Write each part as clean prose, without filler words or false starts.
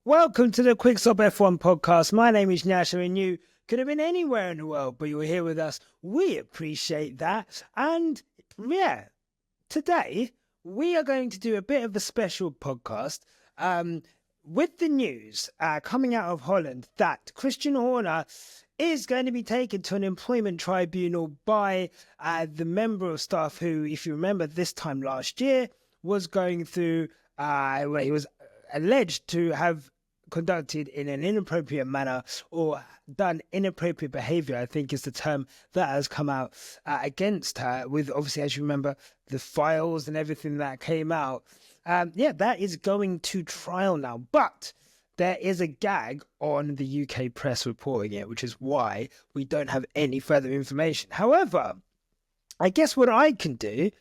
Welcome to the Quick Stop F1 podcast. My name is Nyasha and you could have been anywhere in the world, but you're here with us. We appreciate that. And yeah, today we are going to do a bit of a special podcast with the news coming out of Holland that Christian Horner is going to be taken to an employment tribunal by the member of staff who, if you remember this time last year, was going through, where he was alleged to have conducted in an inappropriate manner or done inappropriate behaviour, I think is the term that has come out against her, with obviously, as you remember, the files and everything that came out. That is going to trial now, but there is a gag on the UK press reporting it, which is why we don't have any further information. However, I guess what I can do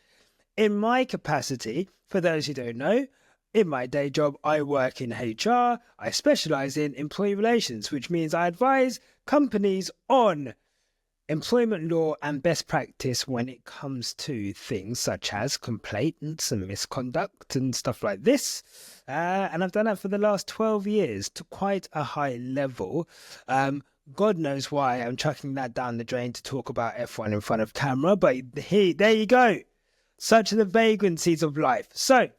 in my capacity, for those who don't know, in my day job, I work in HR. I specialise in employee relations, which means I advise companies on employment law and best practice when it comes to things such as complaints and misconduct and stuff like this. And I've done that for the last 12 years to quite a high level. God knows why I'm chucking that down the drain to talk about F1 in front of camera, but there you go. Such are the vagrancies of life. So,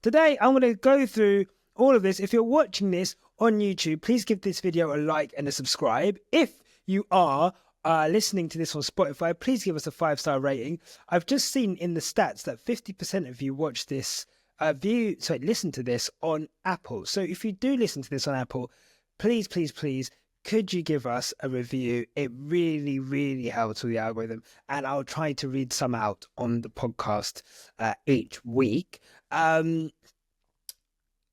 today, I'm going to go through all of this. If you're watching this on YouTube, please give this video a like and a subscribe. If you are listening to this on Spotify, please give us a 5-star rating. I've just seen in the stats that 50% of you watch this, listen to this on Apple. So if you do listen to this on Apple, please, could you give us a review? It really, really helps with the algorithm. And I'll try to read some out on the podcast each week. And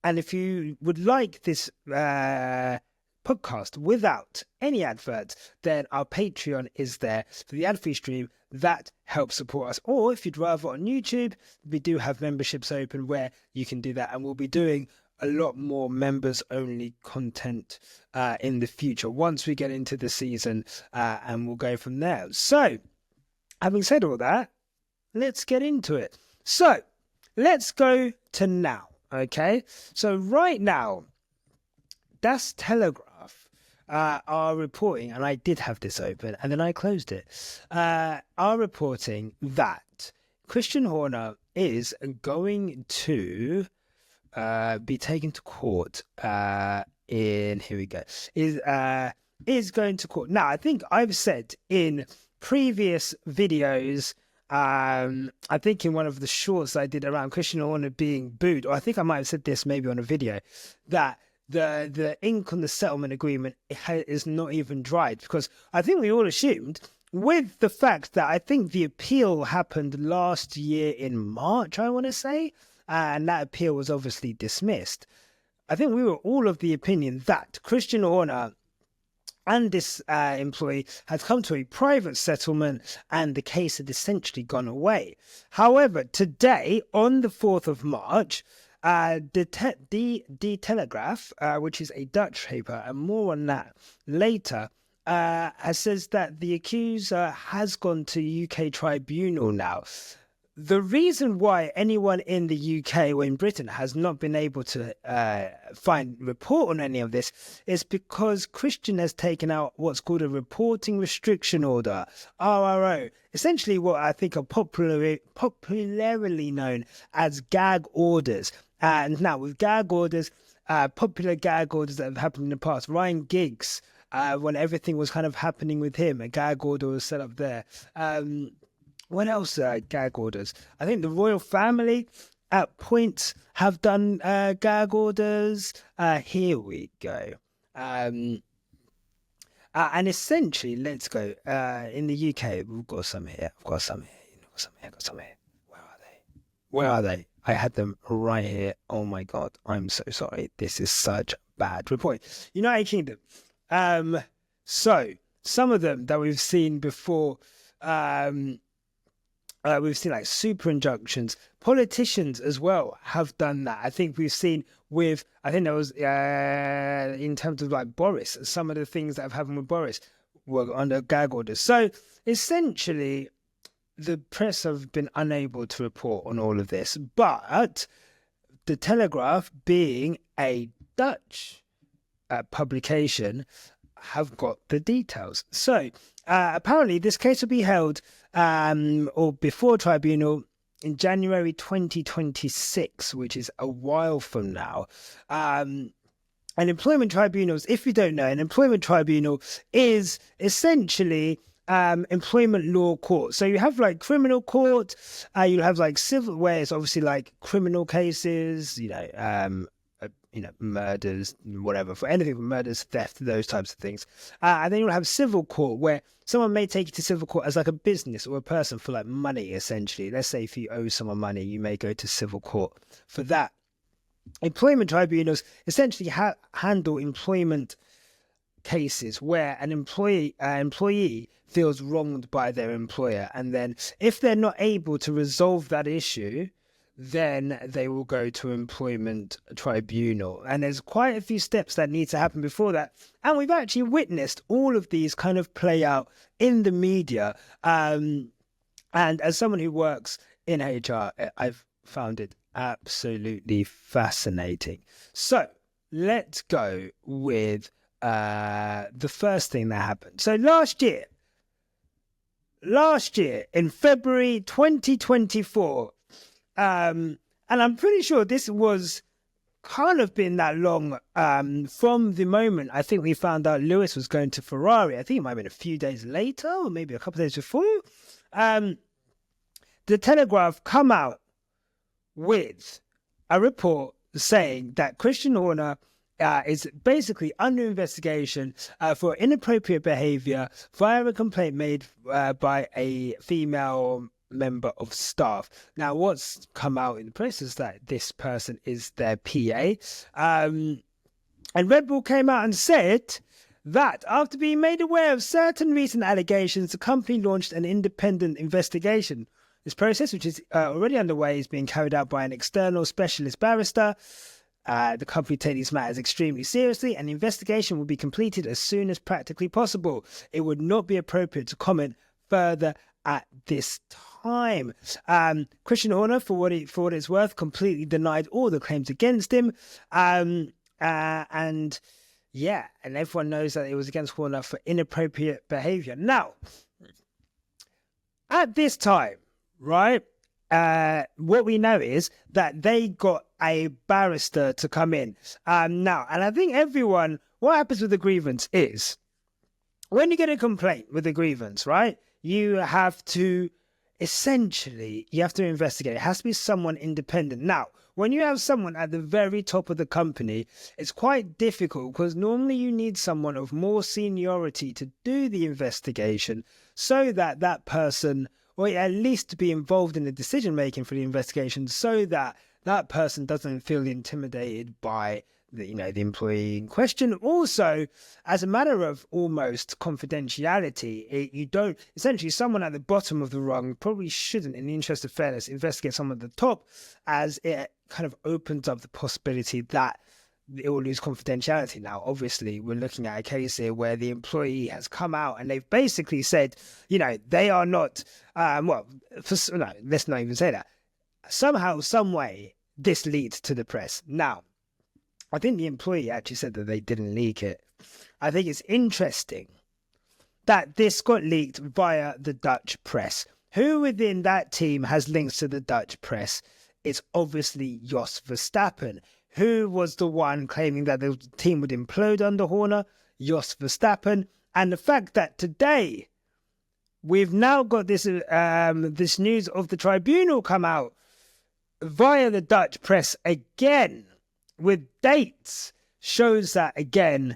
if you would like this podcast without any adverts, then our Patreon is there for the ad-free stream. That helps support us. Or if you'd rather on YouTube, we do have memberships open where you can do that. And we'll be doing a lot more members-only content in the future once we get into the season, and we'll go from there. So, having said all that, let's get into it. So, let's go to now, okay? So right now, Das Telegraph are reporting, and I did have this open, and then I closed it, are reporting that Christian Horner is going to be taken to court is going to court. Now, I think I've said in previous videos, I think in one of the shorts I did around Christian Horner being booed, or I think I might have said this maybe on a video, that the ink on the settlement agreement is not even dried, because I think we all assumed, with the fact that I think the appeal happened last year in March, I want to say, and that appeal was obviously dismissed. I think we were all of the opinion that Christian Horner and this employee had come to a private settlement and the case had essentially gone away. However, today, on the 4th of March, the Telegraph, which is a Dutch paper, and more on that later, says that the accuser has gone to UK tribunal now. The reason why anyone in the UK or in Britain has not been able to report on any of this is because Christian has taken out what's called a reporting restriction order, RRO. Essentially what I think are popularly known as gag orders. And now with gag orders, popular gag orders that have happened in the past, Ryan Giggs, when everything was kind of happening with him, a gag order was set up there. What else gag orders? I think the royal family at points have done gag orders. Here we go. And essentially, let's go. In the UK, we've got some here. I've got some here. I've got some here. Where are they? I had them right here. Oh my God. I'm so sorry. This is such bad reporting. United Kingdom. So some of them that we've seen before, we've seen like super injunctions. Politicians as well have done that. I think we've seen with, I think there was, in terms of like Boris, some of the things that have happened with Boris were under gag orders. So essentially, the press have been unable to report on all of this. But the Telegraph, being a Dutch publication have got the details. So apparently this case will be held or before tribunal in January 2026, which is a while from now. And employment tribunals, if you don't know, an employment tribunal is essentially employment law court. So you have like criminal court, you'll have like civil, where it's obviously like criminal cases, murders, whatever, for anything from murders, theft, those types of things. And then you'll have civil court, where someone may take you to civil court as like a business or a person for like money, essentially. Let's say if you owe someone money, you may go to civil court for that. Employment tribunals essentially handle employment cases where an employee feels wronged by their employer, and then if they're not able to resolve that issue, then they will go to employment tribunal. And there's quite a few steps that need to happen before that. And we've actually witnessed all of these kind of play out in the media. And as someone who works in HR, I've found it absolutely fascinating. So let's go with the first thing that happened. So last year in February 2024, and I'm pretty sure this was kind of been that long from the moment I think we found out Lewis was going to Ferrari. I think it might have been a few days later or maybe a couple of days before. The Telegraph come out with a report saying that Christian Horner is basically under investigation for inappropriate behaviour via a complaint made by a female member of staff. Now, what's come out in the press is that this person is their PA. And Red Bull came out and said that after being made aware of certain recent allegations, the company launched an independent investigation. This process, which is already underway, is being carried out by an external specialist barrister. The company takes these matters extremely seriously, and the investigation will be completed as soon as practically possible. It would not be appropriate to comment further at this time. Christian Horner, for what it's worth, completely denied all the claims against him. And everyone knows that it was against Horner for inappropriate behaviour. Now, at this time, right, what we know is that they got a barrister to come in. Now, and I think what happens with a grievance is, when you get a complaint with a grievance, right, you have to investigate. It has to be someone independent. Now, when you have someone at the very top of the company, it's quite difficult because normally you need someone of more seniority to do the investigation so that that person, or at least to be involved in the decision making for the investigation, so that that person doesn't feel intimidated by the employee in question. Also, as a matter of almost confidentiality, you don't, essentially someone at the bottom of the rung probably shouldn't, in the interest of fairness, investigate someone at the top, as it kind of opens up the possibility that it will lose confidentiality. Now, obviously, we're looking at a case here where the employee has come out and they've basically said, they are not, let's not even say that. Somehow, some way, this leads to the press. Now, I think the employee actually said that they didn't leak it. I think it's interesting that this got leaked via the Dutch press. Who within that team has links to the Dutch press? It's obviously Jos Verstappen. Who was the one claiming that the team would implode under Horner? Jos Verstappen. And the fact that today we've now got this news of the tribunal come out via the Dutch press again, with dates, shows that, again,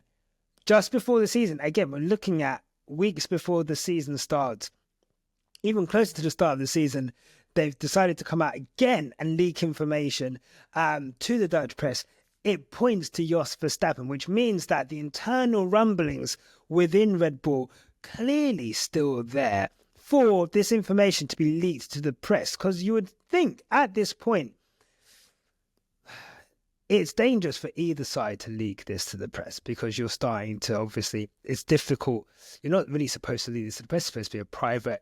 just before the season, again, we're looking at weeks before the season starts, even closer to the start of the season, they've decided to come out again and leak information to the Dutch press. It points to Jos Verstappen, which means that the internal rumblings within Red Bull clearly still there for this information to be leaked to the press, because you would think at this point, it's dangerous for either side to leak this to the press, because you're starting to, obviously, it's difficult. You're not really supposed to leak this to the press. It's supposed to be a private,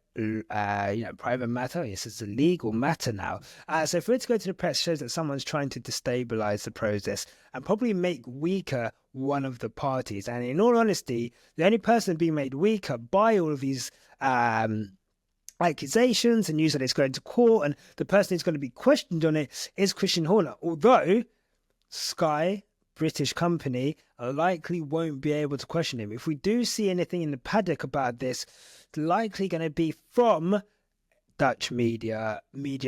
private matter. Yes, it's a legal matter now. So for it to go to the press shows that someone's trying to destabilize the process and probably make weaker one of the parties. And in all honesty, the only person being made weaker by all of these accusations and news that it's going to court, and the person who's going to be questioned on it, is Christian Horner. Although Sky, British company, likely won't be able to question him. If we do see anything in the paddock about this, it's likely going to be from Dutch media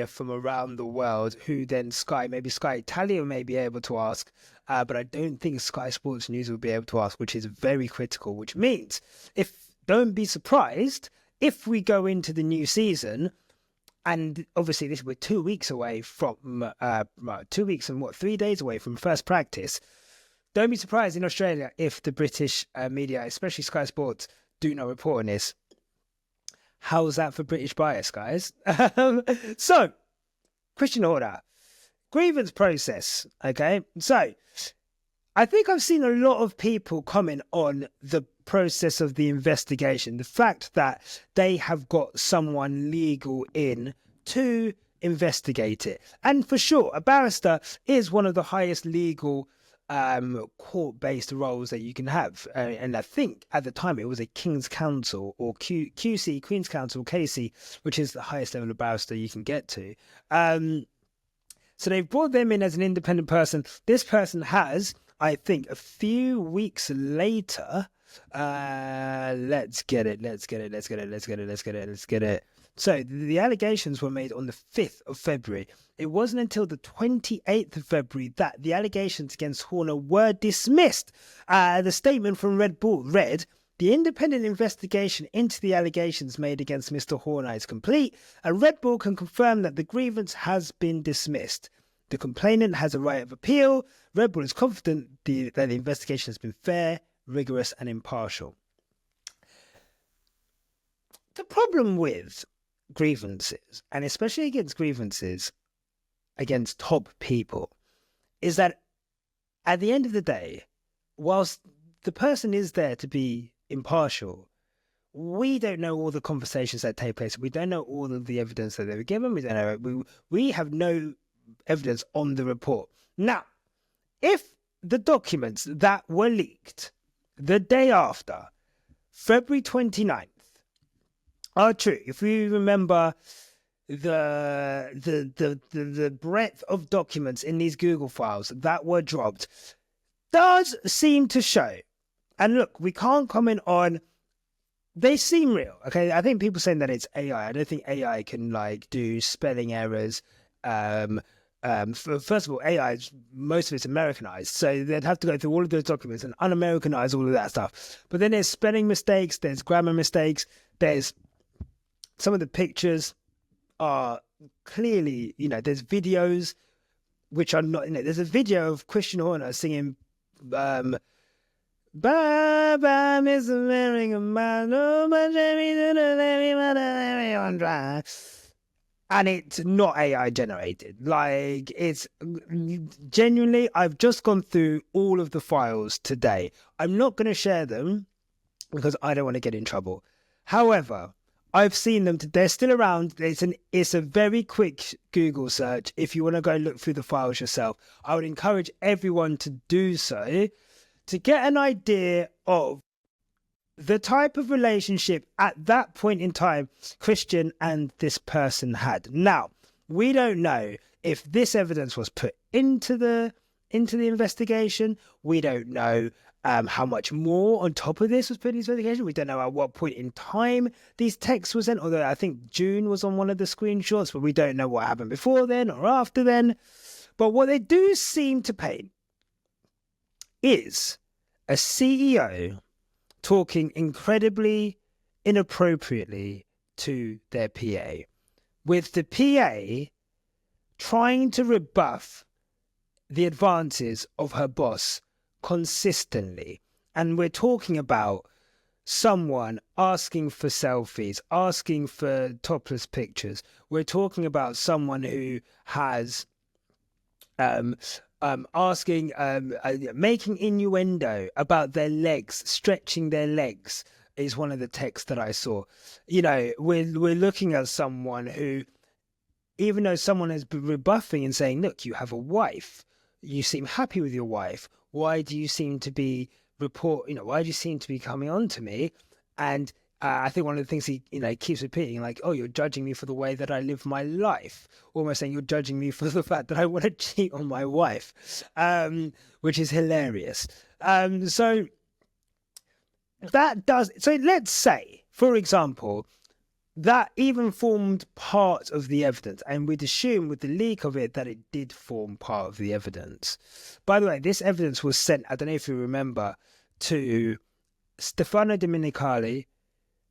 from around the world, who then maybe Sky Italia may be able to ask, but I don't think Sky Sports News will be able to ask, which is very critical, which means, don't be surprised if we go into the new season, and obviously we're 2 weeks away from 2 weeks and 3 days away from first practice. Don't be surprised in Australia if the British media, especially Sky Sports, do not report on this. How's that for British bias, guys? So, Christian Horner, grievance process. Okay, so I think I've seen a lot of people comment on the process of the investigation, the fact that they have got someone legal in to investigate it. And for sure, a barrister is one of the highest legal court-based roles that you can have. And I think at the time it was a King's Counsel, or QC, Queen's Counsel, KC, which is the highest level of barrister you can get to. So they've brought them in as an independent person. This person has, I think, a few weeks later, let's get it. So the allegations were made on the 5th of February. It wasn't until the 28th of February that the allegations against Horner were dismissed. The statement from Red Bull read, "The independent investigation into the allegations made against Mr. Horner is complete, and Red Bull can confirm that the grievance has been dismissed. The complainant has a right of appeal. Red Bull is confident that the investigation has been fair, rigorous and impartial." The problem with grievances, and especially against grievances against top people, is that at the end of the day, whilst the person is there to be impartial, we don't know all the conversations that take place. We don't know all of the evidence that they were given. We don't know. We have no evidence on the report. Now, if the documents that were leaked the day after, February 29th, are true, if we remember the breadth of documents in these Google files that were dropped, does seem to show. And look, we can't comment on, they seem real, okay? I think people saying that it's AI. I don't think AI can do spelling errors. First of all, AI, most of it's Americanized, so they'd have to go through all of those documents and un-Americanize all of that stuff. But then there's spelling mistakes, there's grammar mistakes, there's some of the pictures are clearly, there's videos which are not, there's a video of Christian Horner singing, Bye bye, Miss American Man, oh, my Jamie, everyone dry. And it's not AI generated. It's genuinely, I've just gone through all of the files today. I'm not going to share them because I don't want to get in trouble. However, I've seen them. They're still around. It's a very quick Google search. If you want to go look through the files yourself, I would encourage everyone to do so to get an idea of the type of relationship at that point in time Christian and this person had. Now, we don't know if this evidence was put into the investigation. We don't know how much more on top of this was put in the investigation. We don't know at what point in time these texts were sent, although I think June was on one of the screenshots, but we don't know what happened before then or after then. But what they do seem to paint is a CEO talking incredibly inappropriately to their PA, with the PA trying to rebuff the advances of her boss consistently. And we're talking about someone asking for selfies, asking for topless pictures. We're talking about someone who has asking, making innuendo about their legs, stretching their legs is one of the texts that I saw. You know, we're looking at someone who, even though someone has been rebuffing and saying, look, you have a wife, you seem happy with your wife, why do you seem to be why do you seem to be coming on to me? And I think one of the things he, keeps repeating, like, oh, you're judging me for the way that I live my life. Almost saying you're judging me for the fact that I want to cheat on my wife, which is hilarious. So let's say, for example, that even formed part of the evidence, and we'd assume with the leak of it that it did form part of the evidence. By the way, this evidence was sent, I don't know if you remember, to Stefano Domenicali,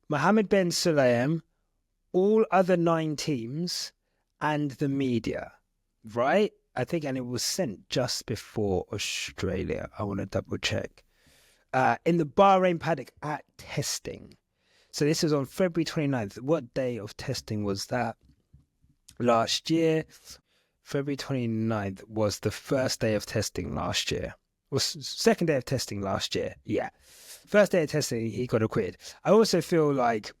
Mohammed Ben Sulayem, all other 9 teams, and the media, right? I think, and it was sent just before Australia. I want to double check. In the Bahrain paddock at testing. So this was on February 29th. What day of testing was that? Last year, February 29th was the first day of testing last year. Was second day of testing last year. Yeah. First day of testing, he got acquitted. I also feel like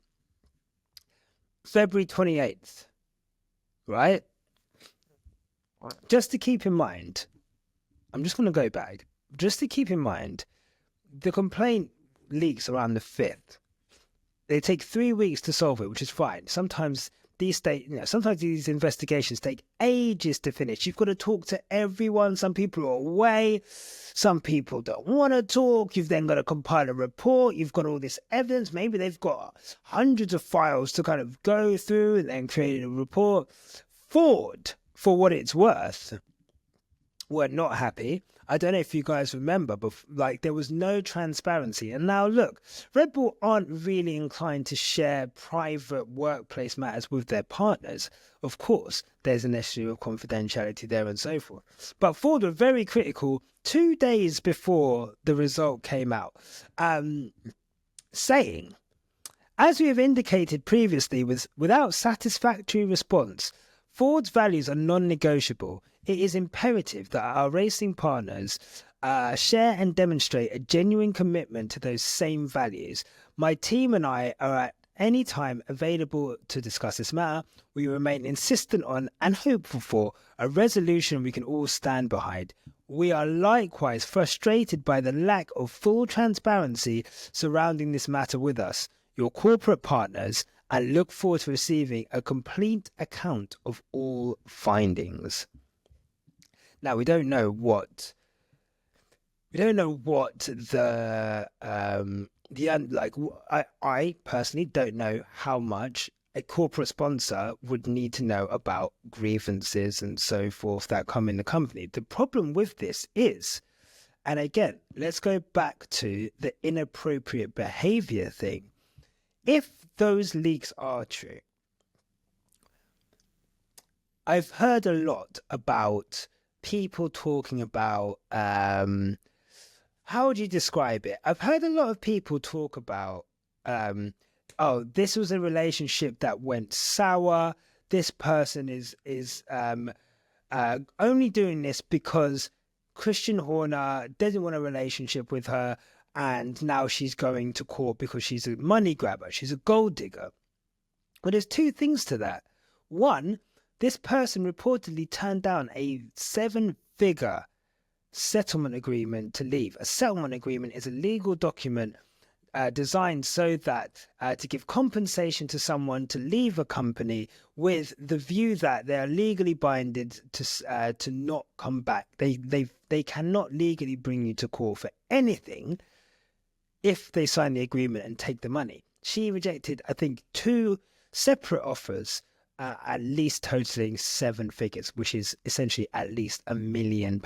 February 28th, right? Just to keep in mind, I'm just going to go back. Just to keep in mind, the complaint leaks around the 5th. They take 3 weeks to solve it, which is fine. Sometimes sometimes these investigations take ages to finish. You've got to talk to everyone. Some people are away. Some people don't want to talk. You've then got to compile a report. You've got all this evidence. Maybe they've got hundreds of files to kind of go through and then create a report. Ford, for what it's worth, were not happy. I don't know if you guys remember, but there was no transparency. And now look, Red Bull aren't really inclined to share private workplace matters with their partners. Of course, there's an issue of confidentiality there and so forth. But Ford were very critical 2 days before the result came out, saying, as we have indicated previously, without satisfactory response, Ford's values are non-negotiable. It is imperative that our racing partners share and demonstrate a genuine commitment to those same values. My team and I are at any time available to discuss this matter. We remain insistent on and hopeful for a resolution we can all stand behind. We are likewise frustrated by the lack of full transparency surrounding this matter with us, your corporate partners, and look forward to receiving a complete account of all findings. Now, we don't know what I personally don't know how much a corporate sponsor would need to know about grievances and so forth that come in the company. The problem with this is, and again, let's go back to the inappropriate behavior thing. If those leaks are true, I've heard a lot about people talking about, how would you describe it? I've heard a lot of people talk about, this was a relationship that went sour. This person is only doing this because Christian Horner doesn't want a relationship with her, and now she's going to court because she's a money grabber. She's a gold digger. Well, there's 2 things to that. One, this person reportedly turned down a 7-figure settlement agreement to leave. A settlement agreement is a legal document designed so that to give compensation to someone to leave a company with the view that they are legally binded to not come back. They cannot legally bring you to court for anything if they sign the agreement and take the money. She rejected, I think, 2 separate offers, at least totaling 7 figures, which is essentially at least £1 million.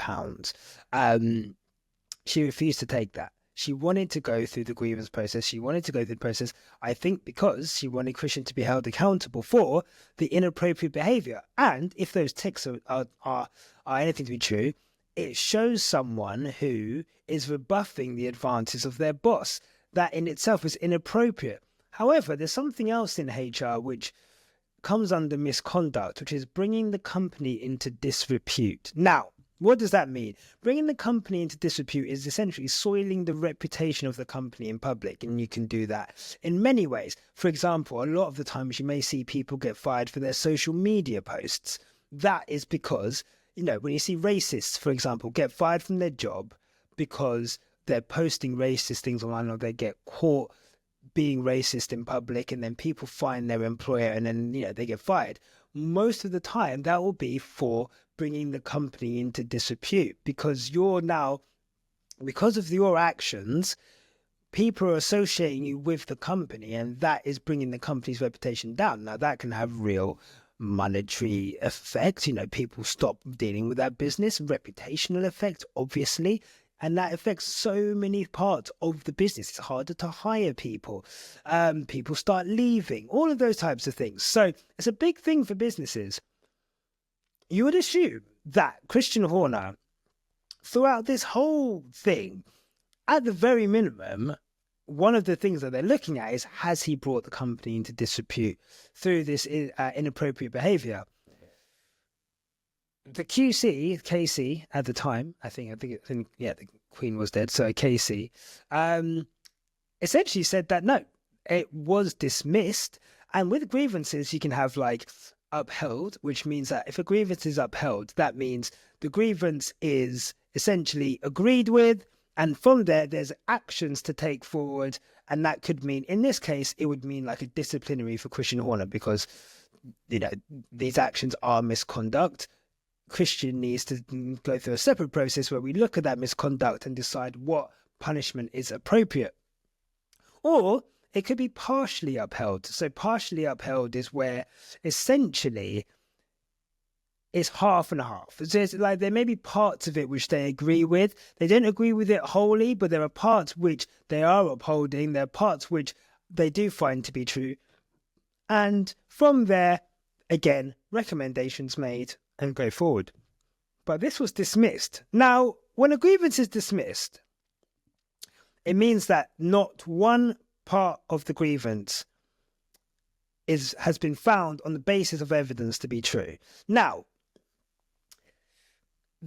She refused to take that. She wanted to go through the grievance process. She wanted to go through the process, I think, because she wanted Christian to be held accountable for the inappropriate behavior. And if those ticks are anything to be true, it shows someone who is rebuffing the advances of their boss. That in itself is inappropriate. However, there's something else in HR which comes under misconduct, which is bringing the company into disrepute. Now, What does that mean? Bringing the company into disrepute is essentially soiling the reputation of the company in public, and you can do that in many ways. For example, a lot of the times you may see people get fired for their social media posts. That is because, when you see racists, for example, get fired from their job because they're posting racist things online, or they get caught being racist in public, and then people find their employer, and then they get fired. Most of the time that will be for bringing the company into disrepute, because because of your actions, people are associating you with the company, and that is bringing the company's reputation down. Now that can have real monetary effects. People stop dealing with that business. Reputational effect, obviously. And that affects so many parts of the business. It's harder to hire people. People start leaving. All of those types of things. So it's a big thing for businesses. You would assume that Christian Horner, throughout this whole thing, at the very minimum, one of the things that they're looking at is, has he brought the company into disrepute through this inappropriate behavior? The KC at the time, I think, the Queen was dead, so KC, essentially said that no, it was dismissed, and with grievances you can have upheld, which means that if a grievance is upheld, that means the grievance is essentially agreed with, and from there's actions to take forward, and that could mean, in this case, it would mean a disciplinary for Christian Horner, because these actions are misconduct. Christian needs to go through a separate process where we look at that misconduct and decide what punishment is appropriate. Or it could be partially upheld. So partially upheld is where essentially it's half and half. So it's there may be parts of it which they agree with. They don't agree with it wholly, but there are parts which they are upholding. There are parts which they do find to be true. And from there, again, recommendations made and go forward. But this was dismissed. Now, when a grievance is dismissed, it means that not one part of the grievance has been found on the basis of evidence to be true. Now,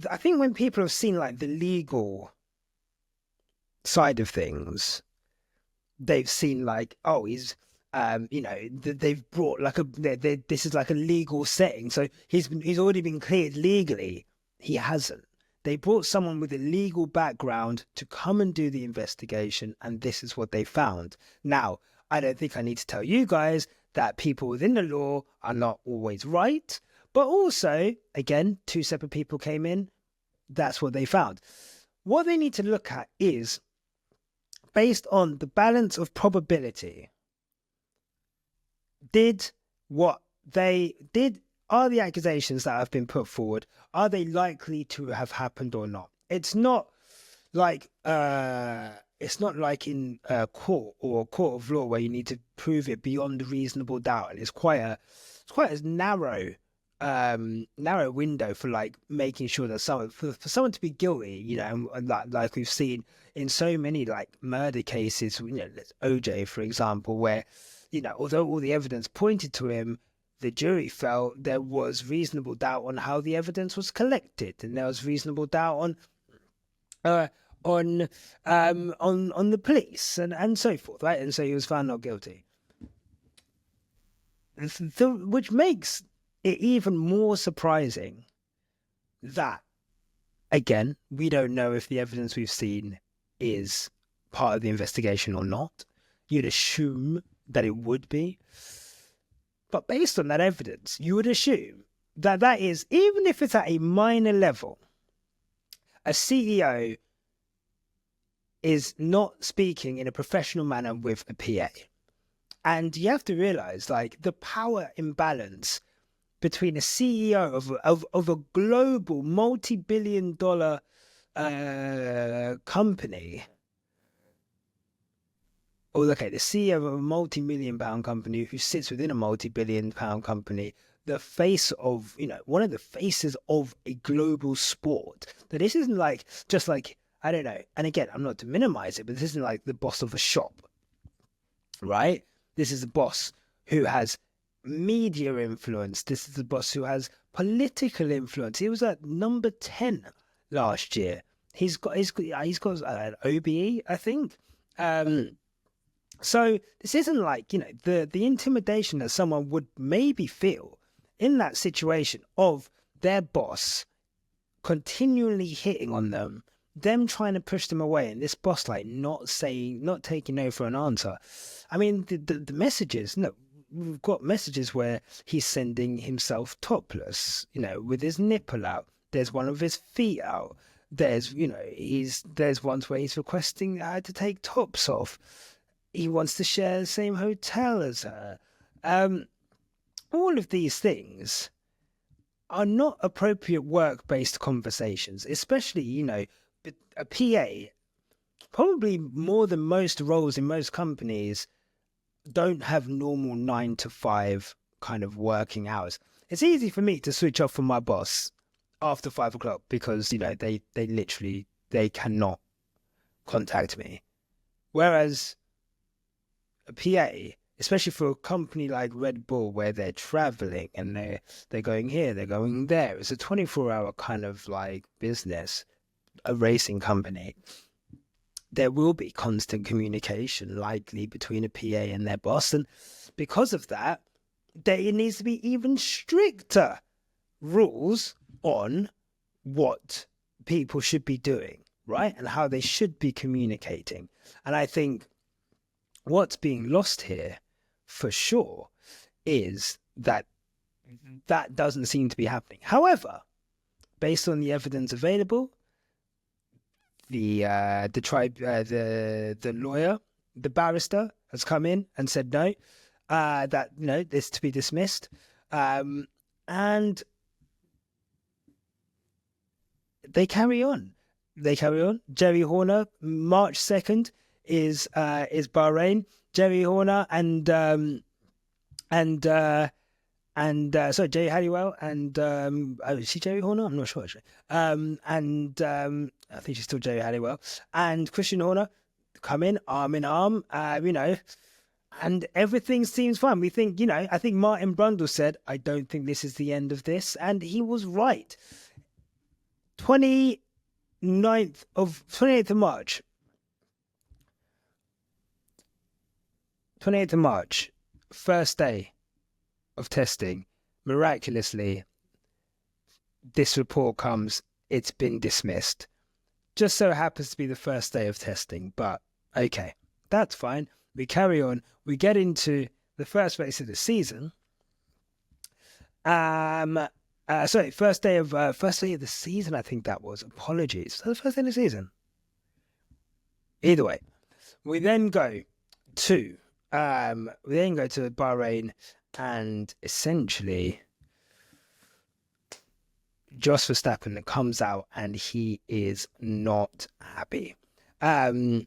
I think when people have seen the legal side of things, they've seen he's they've brought this is a legal setting, so he's already been cleared legally. He hasn't. They brought someone with a legal background to come and do the investigation, and this is what they found. Now, I don't think I need to tell you guys that people within the law are not always right, but also, again, two separate people came in. That's what they found. What they need to look at is, based on the balance of probability, are the accusations that have been put forward, are they likely to have happened or not? It's not like in a court or a court of law where you need to prove it beyond a reasonable doubt, and it's quite a narrow window for making sure that for someone to be guilty, and like we've seen in so many murder cases, OJ for example, where although all the evidence pointed to him, the jury felt there was reasonable doubt on how the evidence was collected, and there was reasonable doubt on the police and so forth, right? And so he was found not guilty, which makes it even more surprising that, again, we don't know if the evidence we've seen is part of the investigation or not. You'd assume that it would be. But based on that evidence, you would assume that is, even if it's at a minor level, a CEO is not speaking in a professional manner with a PA. And you have to realize, the power imbalance between a CEO of a global multi-billion-dollar company. The CEO of a multi-million-pound company who sits within a multi-billion-pound company, the face of, one of the faces of a global sport. That this isn't just I don't know. And again, I'm not to minimize it, but this isn't the boss of a shop, right? This is a boss who has media influence. This is the boss who has political influence. He was at number 10 last year. He's got an OBE, I think. So this isn't like, the intimidation that someone would maybe feel in that situation of their boss continually hitting on them trying to push them away, and this boss not taking no for an answer. I mean, the messages, we've got messages where he's sending himself topless, with his nipple out. There's one of his feet out. There's ones where he's requesting her to take tops off. He wants to share the same hotel as her. All of these things are not appropriate work-based conversations, especially, a PA, probably more than most roles in most companies, don't have normal 9 to 5 kind of working hours. It's easy for me to switch off from my boss after 5 o'clock because, they literally, they cannot contact me. Whereas a PA, especially for a company like Red Bull, where they're traveling and they're going here, they're going there. It's a 24-hour kind of business, a racing company. There will be constant communication likely between a PA and their boss. And because of that, there needs to be even stricter rules on what people should be doing, right? And how they should be communicating. And I think what's being lost here, for sure, is that doesn't seem to be happening. However, based on the evidence available, the lawyer, the barrister, has come in and said no, that this to be dismissed, and they carry on. Jerry Horner, March 2nd. Is Bahrain. Jerry Horner and Jerry Halliwell and is she Jerry Horner? I'm not sure actually. I think she's still Jerry Halliwell and Christian Horner come in arm in arm. And everything seems fine. We think, I think Martin Brundle said, "I don't think this is the end of this," and he was right. 28th of March. 28th of March, first day of testing. Miraculously, this report comes, it's been dismissed. Just so happens to be the first day of testing, but okay, that's fine. We carry on. We get into the first race of the season. First day of the season, I think that was. Apologies. So the first day of the season. Either way, we then go to Bahrain, and essentially Jos Verstappen comes out and he is not happy. Jos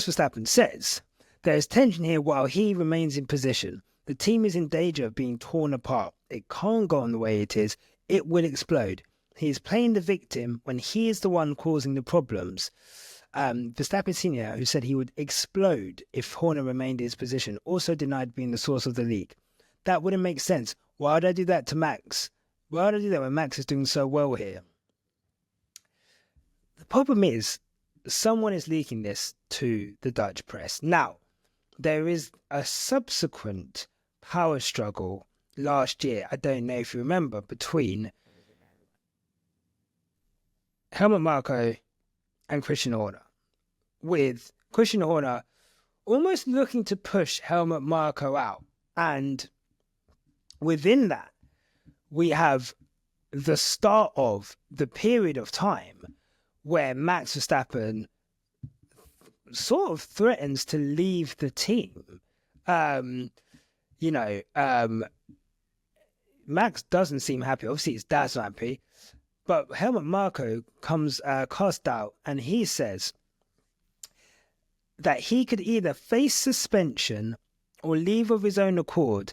Verstappen says there is tension here while he remains in position. The team is in danger of being torn apart. It can't go on the way it is. It will explode. He is playing the victim when he is the one causing the problems. Verstappen Sr., who said he would explode if Horner remained in his position, also denied being the source of the leak. That wouldn't make sense. Why would I do that to Max? Why would I do that when Max is doing so well here? The problem is, someone is leaking this to the Dutch press. Now, there is a subsequent power struggle last year, I don't know if you remember, between Helmut Marko and Christian Horner, with Christian Horner almost looking to push Helmut Marko out. And within that, we have the start of the period of time where Max Verstappen sort of threatens to leave the team. Max doesn't seem happy. Obviously, his dad's not happy. But Helmut Marko comes cast out, and he says that he could either face suspension or leave of his own accord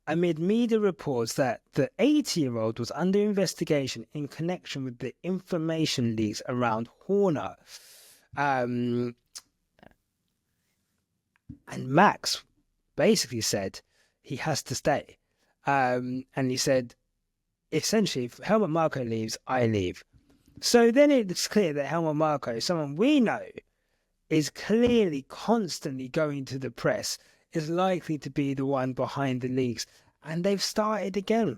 amid media reports that the 80-year-old was under investigation in connection with the information leaks around Horner. And Max basically said he has to stay. And he said, essentially, if Helmut Marko leaves, I leave. So then it's clear that Helmut Marko, someone we know, is clearly constantly going to the press, is likely to be the one behind the leaks. And they've started again.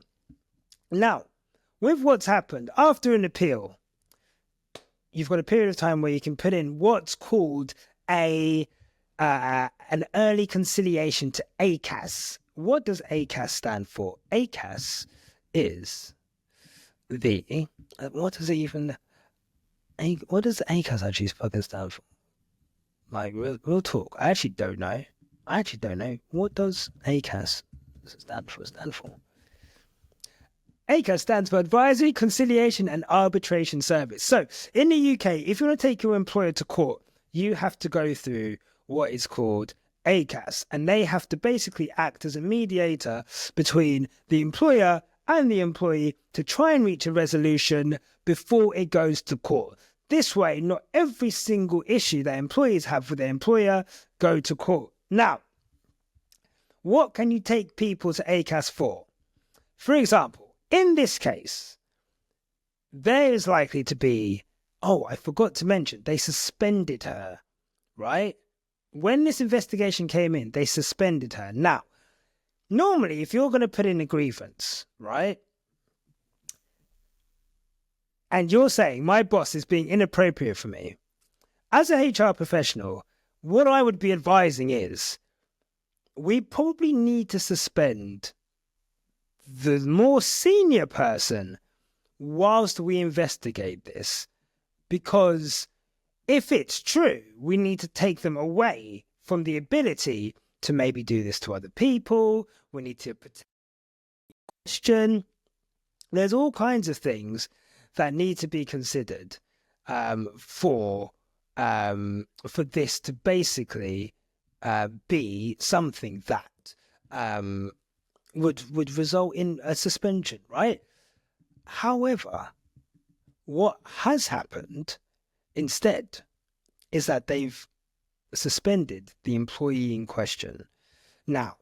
Now, with what's happened, after an appeal, you've got a period of time where you can put in what's called an early conciliation to ACAS. What does ACAS stand for? ACAS is the... what does it even... what does ACAS actually fucking stand for? Like, real talk. I actually don't know. What does ACAS stand for? ACAS stands for Advisory, Conciliation and Arbitration Service. So, in the UK, if you want to take your employer to court, you have to go through what is called ACAS. And they have to basically act as a mediator between the employer and the employee to try and reach a resolution before it goes to court. This way, not every single issue that employees have with their employer go to court. Now, what can you take people to ACAS for? For example, in this case, there is likely to be, I forgot to mention, they suspended her, right? When this investigation came in, they suspended her. Now, normally, if you're going to put in a grievance, right? And you're saying, my boss is being inappropriate for me. As a HR professional, what I would be advising is, we probably need to suspend the more senior person whilst we investigate this. Because if it's true, we need to take them away from the ability to maybe do this to other people. We need to question. There's all kinds of things that need to be considered for this to basically be something that would result in a suspension, right? However, what has happened instead is that they've suspended the employee in question. Now,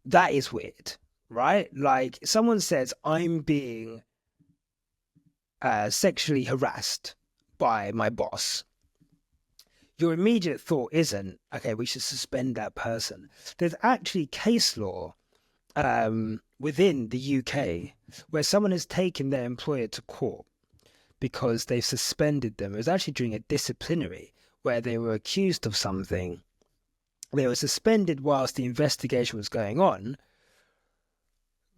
that is weird, right? Like, someone says, I'm being sexually harassed by my boss. Your immediate thought isn't, okay, we should suspend that person. There's actually case law within the UK where someone has taken their employer to court because they've suspended them. It was actually during a disciplinary where they were accused of something. They were suspended whilst the investigation was going on,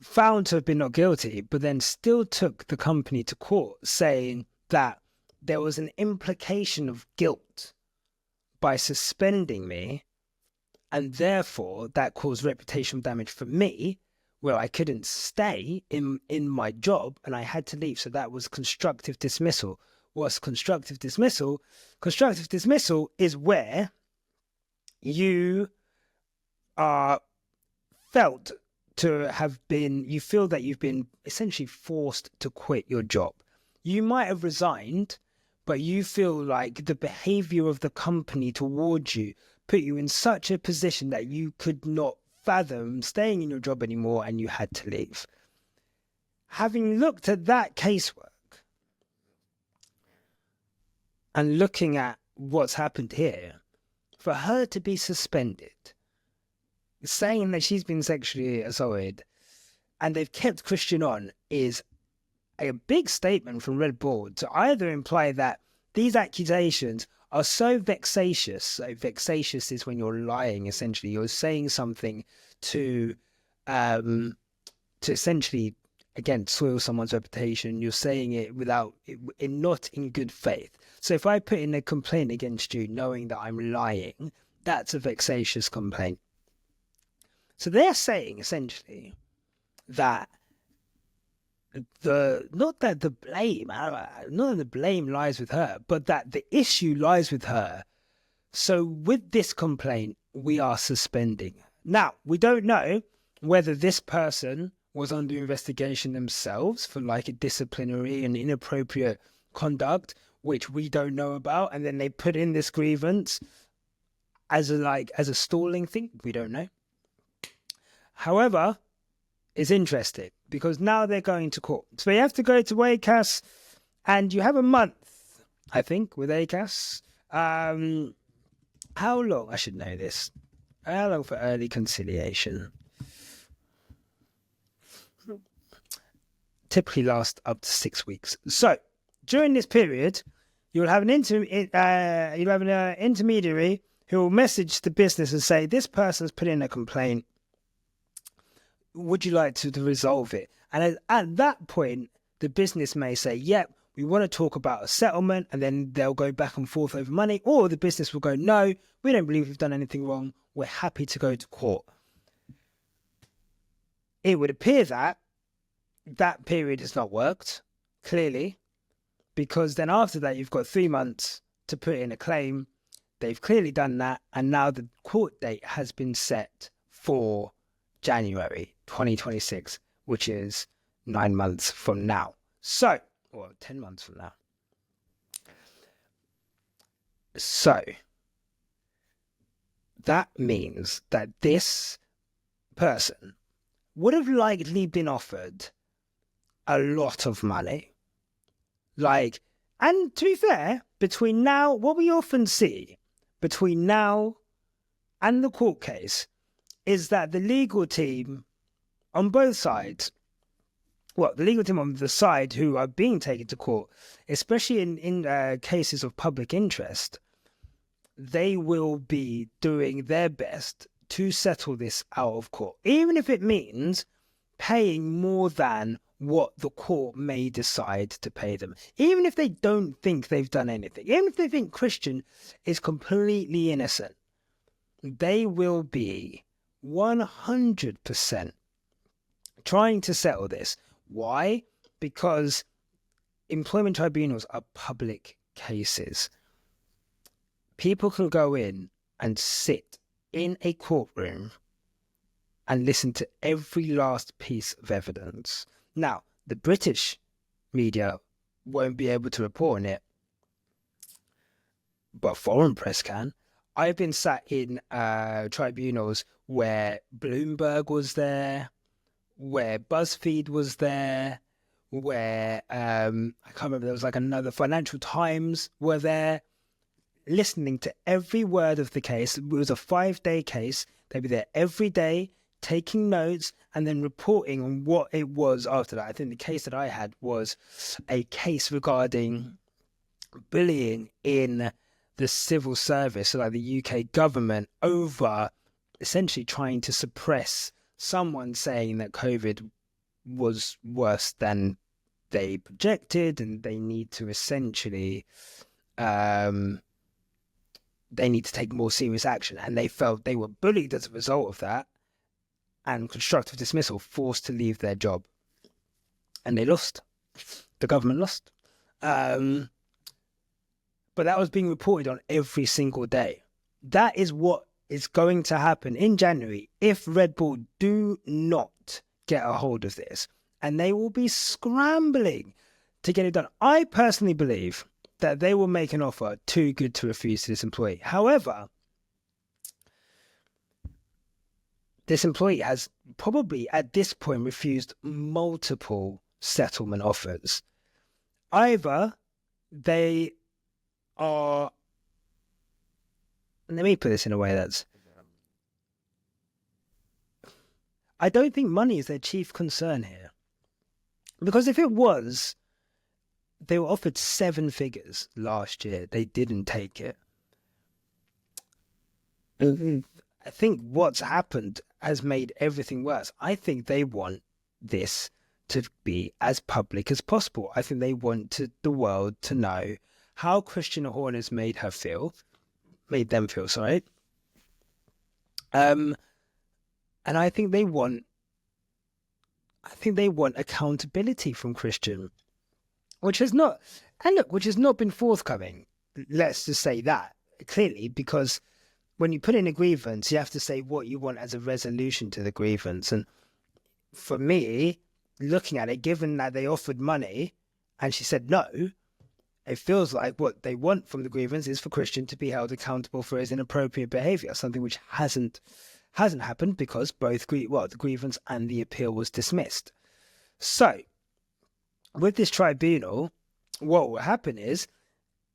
found to have been not guilty, but then still took the company to court, saying that there was an implication of guilt by suspending me, and therefore that caused reputational damage for me, where I couldn't stay in my job and I had to leave. So that was constructive dismissal. What's constructive dismissal? Constructive dismissal is where you are felt to have been, you feel that you've been essentially forced to quit your job. You might have resigned, but you feel like the behavior of the company towards you put you in such a position that you could not fathom staying in your job anymore and you had to leave. Having looked at that casework and looking at what's happened here, for her to be suspended, saying that she's been sexually assaulted and they've kept Christian on, is a big statement from Red Bull to either imply that these accusations are so vexatious. So vexatious is when you're lying, essentially. You're saying something to essentially, again, soil someone's reputation. You're saying it not in good faith. So if I put in a complaint against you knowing that I'm lying, that's a vexatious complaint. So they're saying, essentially, that not that the blame lies with her, but that the issue lies with her. So with this complaint, we are suspending. Now, we don't know whether this person was under investigation themselves for like a disciplinary and inappropriate conduct, which we don't know about, and then they put in this grievance as a stalling thing. We don't know. However, it's interesting because now they're going to court. So they have to go to ACAS, And you have a month, I think, with ACAS. How long? I should know this. How long for early conciliation? Typically last up to 6 weeks. So during this period, you'll have an intermediary who will message the business and say, this person's put in a complaint. Would you like to resolve it? And at that point, the business may say, yep, we want to talk about a settlement, and then they'll go back and forth over money, or the business will go, no, we don't believe we've done anything wrong. We're happy to go to court. It would appear that that period has not worked, clearly, because then after that, you've got 3 months to put in a claim. They've clearly done that, and now the court date has been set for January 2026, which is 9 months from now. So, or 10 months from now. So, that means that this person would have likely been offered a lot of money. Like, and to be fair, between now, what we often see between now and the court case is that the legal team on both sides, well, the legal team on the side who are being taken to court, especially in cases of public interest, they will be doing their best to settle this out of court, even if it means paying more than what the court may decide to pay them. Even if they don't think they've done anything, even if they think Christian is completely innocent, they will be 100% trying to settle this. Why? Because employment tribunals are public cases. People can go in and sit in a courtroom and listen to every last piece of evidence. Now, the British media won't be able to report on it, but foreign press can. I've been sat in tribunals where Bloomberg was there, where BuzzFeed was there, where I can't remember, there was like another Financial Times were there, listening to every word of the case. It was a 5-day case. They'd be there every day, taking notes and then reporting on what it was after that. I think the case that I had was a case regarding bullying in the civil service, so like the UK government, over essentially trying to suppress someone saying that COVID was worse than they projected, and they need to essentially they need to take more serious action. And they felt they were bullied as a result of that, and constructive dismissal, forced to leave their job. And they lost. The government lost. But that was being reported on every single day. That is what is going to happen in January if Red Bull do not get a hold of this. And they will be scrambling to get it done. I personally believe that they will make an offer too good to refuse to this employee. However, this employee has probably at this point refused multiple settlement offers. Either they are, let me put this in a way that's, I don't think money is their chief concern here. Because if it was, they were offered 7 figures last year. They didn't take it. I think what's happened has made everything worse. I think they want this to be as public as possible. I think they want the world to know how Christian Horner's made them feel, and I think they want accountability from Christian, which has not been forthcoming. Let's just say that clearly, because when you put in a grievance, you have to say what you want as a resolution to the grievance. And for me, looking at it, given that they offered money and she said no, it feels like what they want from the grievance is for Christian to be held accountable for his inappropriate behaviour, something which hasn't happened because both the grievance and the appeal was dismissed. So, with this tribunal, what will happen is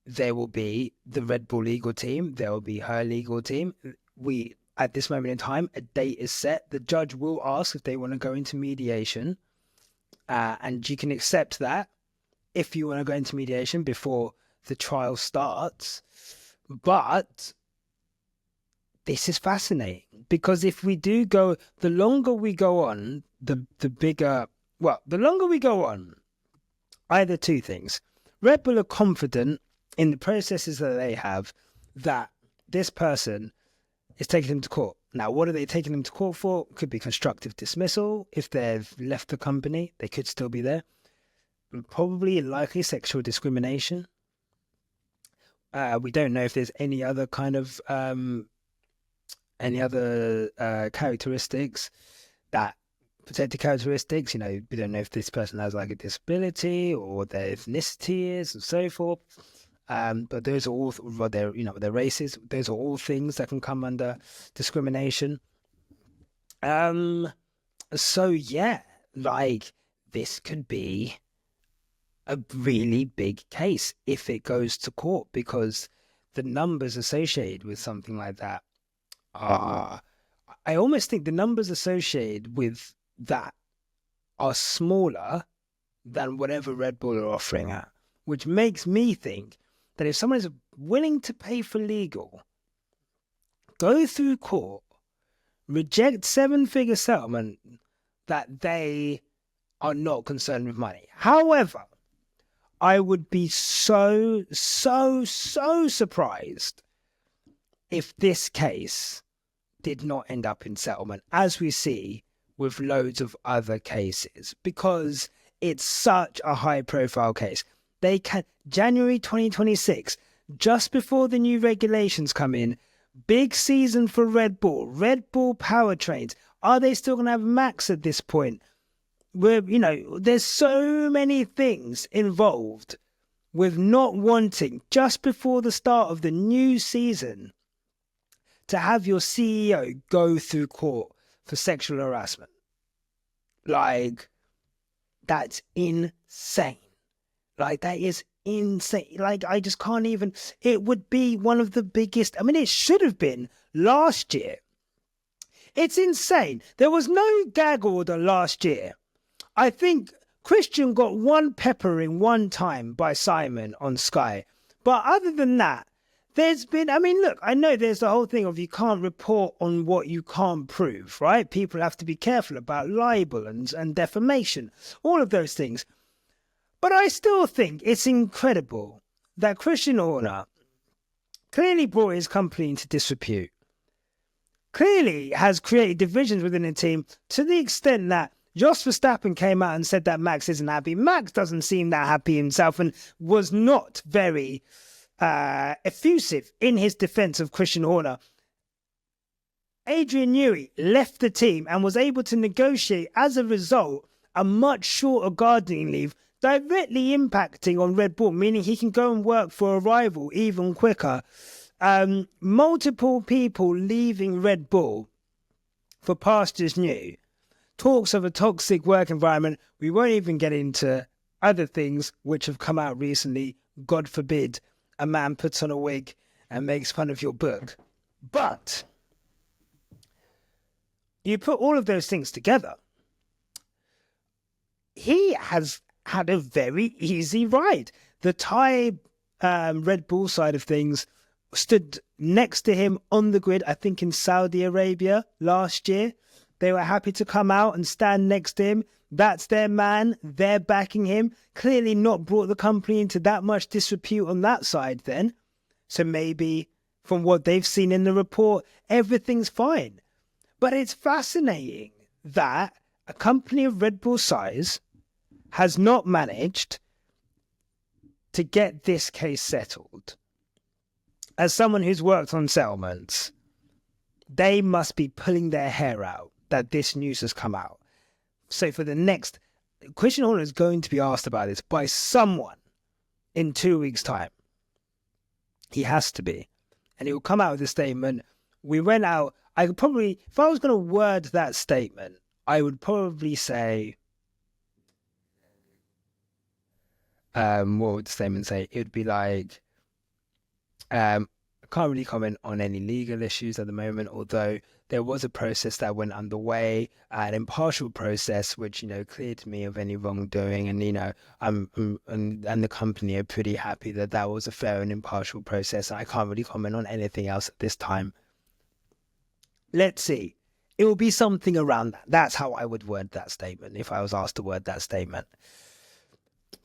there will be the Red Bull legal team, there will be her legal team. At this moment in time, a date is set. The judge will ask if they want to go into mediation, and you can accept that if you want to go into mediation before the trial starts. But this is fascinating, because if we do go, the longer we go on, the longer we go on, either two things. Red Bull are confident in the processes that they have that this person is taking them to court. Now, what are they taking them to court for? Could be constructive dismissal. If they've left the company, they could still be there. Probably likely sexual discrimination. We don't know if there's any other kind of characteristics, that protected characteristics. We don't know if this person has like a disability or their ethnicity is, and so forth. But those are all, their races. Those are all things that can come under discrimination. So yeah, like, this could be a really big case if it goes to court, because the numbers associated with something like that are, I almost think the numbers associated with that are smaller than whatever Red Bull are offering at, which makes me think that if someone is willing to pay for legal, go through court, reject 7-figure settlement, that they are not concerned with money. However, I would be so surprised if this case did not end up in settlement, as we see with loads of other cases, because it's such a high-profile case. January 2026, just before the new regulations come in, big season for Red Bull powertrains. Are they still going to have Max at this point? There's so many things involved with not wanting, just before the start of the new season, to have your CEO go through court for sexual harassment. Like, that's insane. Like, that is insane. Like, I just can't even... It would be one of the biggest... I mean, it should have been last year. It's insane. There was no gag order last year. I think Christian got one peppering one time by Simon on Sky. But other than that, there's been... I mean, look, I know there's the whole thing of you can't report on what you can't prove, right? People have to be careful about libel and defamation, all of those things. But I still think it's incredible that Christian Horner clearly brought his company into disrepute, clearly has created divisions within the team, to the extent that Jos Verstappen came out and said that Max isn't happy. Max doesn't seem that happy himself and was not very effusive in his defense of Christian Horner. Adrian Newey left the team and was able to negotiate, as a result, a much shorter gardening leave, directly impacting on Red Bull, meaning he can go and work for a rival even quicker. Multiple people leaving Red Bull for pastures new. Talks of a toxic work environment. We won't even get into other things which have come out recently. God forbid a man puts on a wig and makes fun of your book. But you put all of those things together, he has had a very easy ride. The Thai Red Bull side of things stood next to him on the grid, I think in Saudi Arabia last year. They were happy to come out and stand next to him. That's their man. They're backing him. Clearly not brought the company into that much disrepute on that side then. So maybe from what they've seen in the report, everything's fine. But it's fascinating that a company of Red Bull size has not managed to get this case settled. As someone who's worked on settlements, they must be pulling their hair out that this news has come out. So for the next... Christian Horner is going to be asked about this by someone in 2 weeks' time. He has to be. And he will come out with a statement. We went out... I could probably... If I was going to word that statement, I would probably say... what would the statement say? It would be like, I can't really comment on any legal issues at the moment, although there was a process that went underway, an impartial process, which, cleared me of any wrongdoing. And, and the company are pretty happy that that was a fair and impartial process. I can't really comment on anything else at this time. Let's see. It will be something around that. That's how I would word that statement if I was asked to word that statement.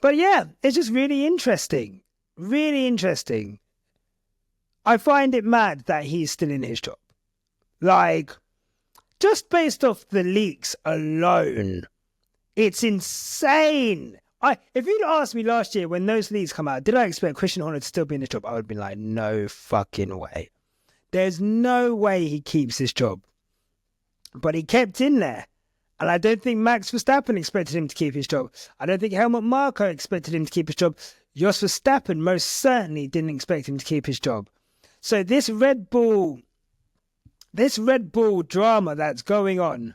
But yeah, it's just really interesting. Really interesting. I find it mad that he's still in his job. Like, just based off the leaks alone, it's insane. If you'd asked me last year when those leaks come out, did I expect Christian Horner to still be in his job? I would have been like, no fucking way. There's no way he keeps his job. But he kept in there. And I don't think Max Verstappen expected him to keep his job. I don't think Helmut Marko expected him to keep his job. Jos Verstappen most certainly didn't expect him to keep his job. So this Red Bull drama that's going on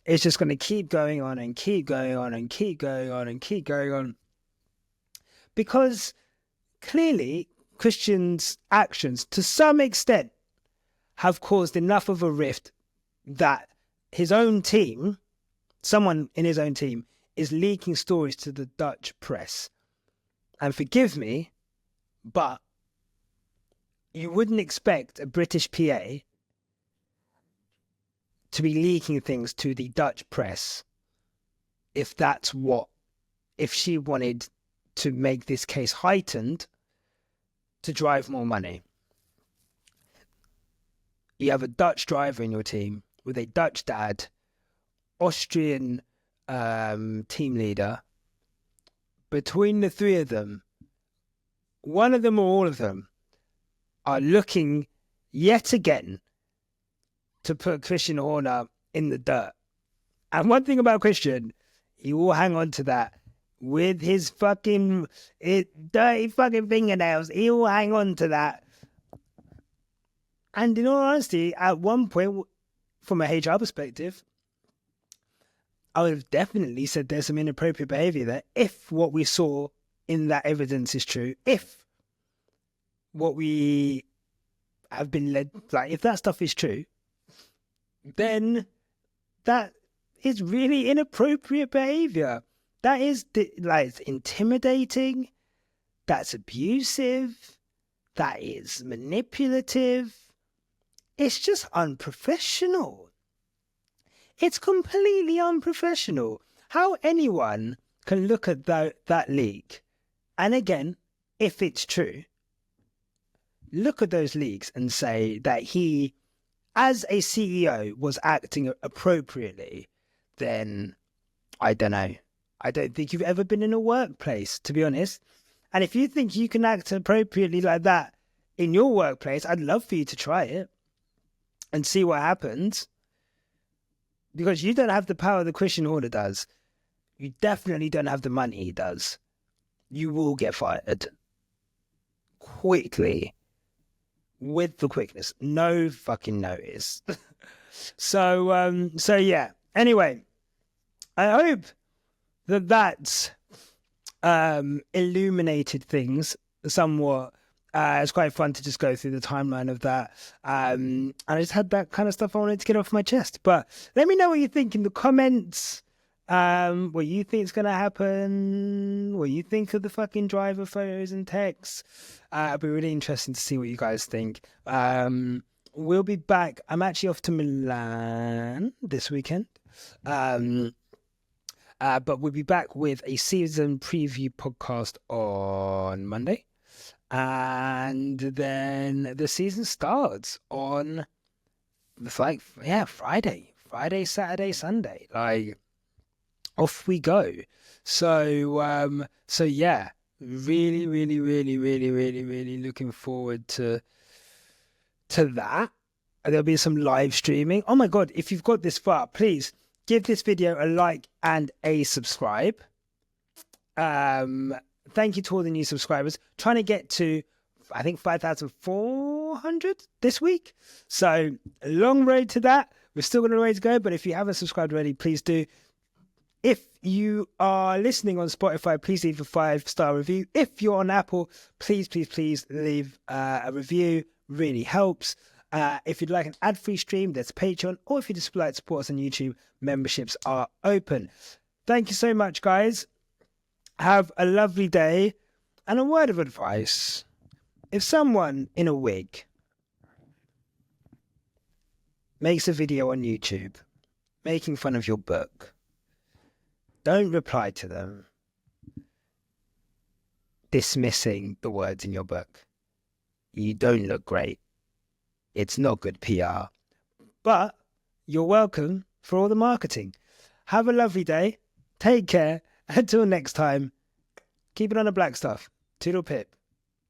is just going to keep going on and keep going on and keep going on and keep going on. Because clearly Christian's actions, to some extent, have caused enough of a rift that his own team, someone in his own team, is leaking stories to the Dutch press. And forgive me, but you wouldn't expect a British PA to be leaking things to the Dutch press if she wanted to make this case heightened to drive more money. You have a Dutch driver in your team with a Dutch dad, Austrian team leader. Between the three of them, one of them or all of them are looking yet again to put Christian Horner in the dirt. And one thing about Christian, he will hang on to that with his fucking dirty fucking fingernails. He will hang on to that. And in all honesty, at one point, from a HR perspective, I would have definitely said there's some inappropriate behaviour there if what we saw in that evidence is true. If what we have been led, like if that stuff is true, then that is really inappropriate behaviour. That is like intimidating. That's abusive. That is manipulative. It's just unprofessional. It's completely unprofessional. How anyone can look at that leak, and again, if it's true, look at those leaks and say that he, as a CEO, was acting appropriately, then I don't know. I don't think you've ever been in a workplace, to be honest. And if you think you can act appropriately like that in your workplace, I'd love for you to try it and see what happens. Because you don't have the power that Christian Horner does. You definitely don't have the money he does. You will get fired. Quickly. With the quickness. No fucking notice. So yeah. Anyway, I hope that's illuminated things somewhat. It's quite fun to just go through the timeline of that. And I just had that kind of stuff I wanted to get off my chest. But let me know what you think in the comments. What you think is going to happen. What you think of the fucking driver photos and texts. It'll be really interesting to see what you guys think. We'll be back. I'm actually off to Milan this weekend. But we'll be back with a season preview podcast on Monday. And then the season starts on Friday, Saturday, Sunday. Like, off we go. So yeah, really, really, really, really, really, really looking forward to that. There'll be some live streaming. Oh my God, if you've got this far, please give this video a like and a subscribe. Thank you to all the new subscribers. Trying to get to, I think, 5,400 this week. So, a long road to that. We've still got a way to go, but if you haven't subscribed already, please do. If you are listening on Spotify, please leave a 5-star review. If you're on Apple, please leave a review. Really helps. If you'd like an ad-free stream, there's Patreon. Or if you just like to support us on YouTube, memberships are open. Thank you so much, guys. Have a lovely day. And a word of advice. If someone in a wig makes a video on YouTube making fun of your book, don't reply to them dismissing the words in your book. You don't look great. It's not good PR. But you're welcome for all the marketing. Have a lovely day. Take care. Until next time, keep it on the black stuff. Toodle pip.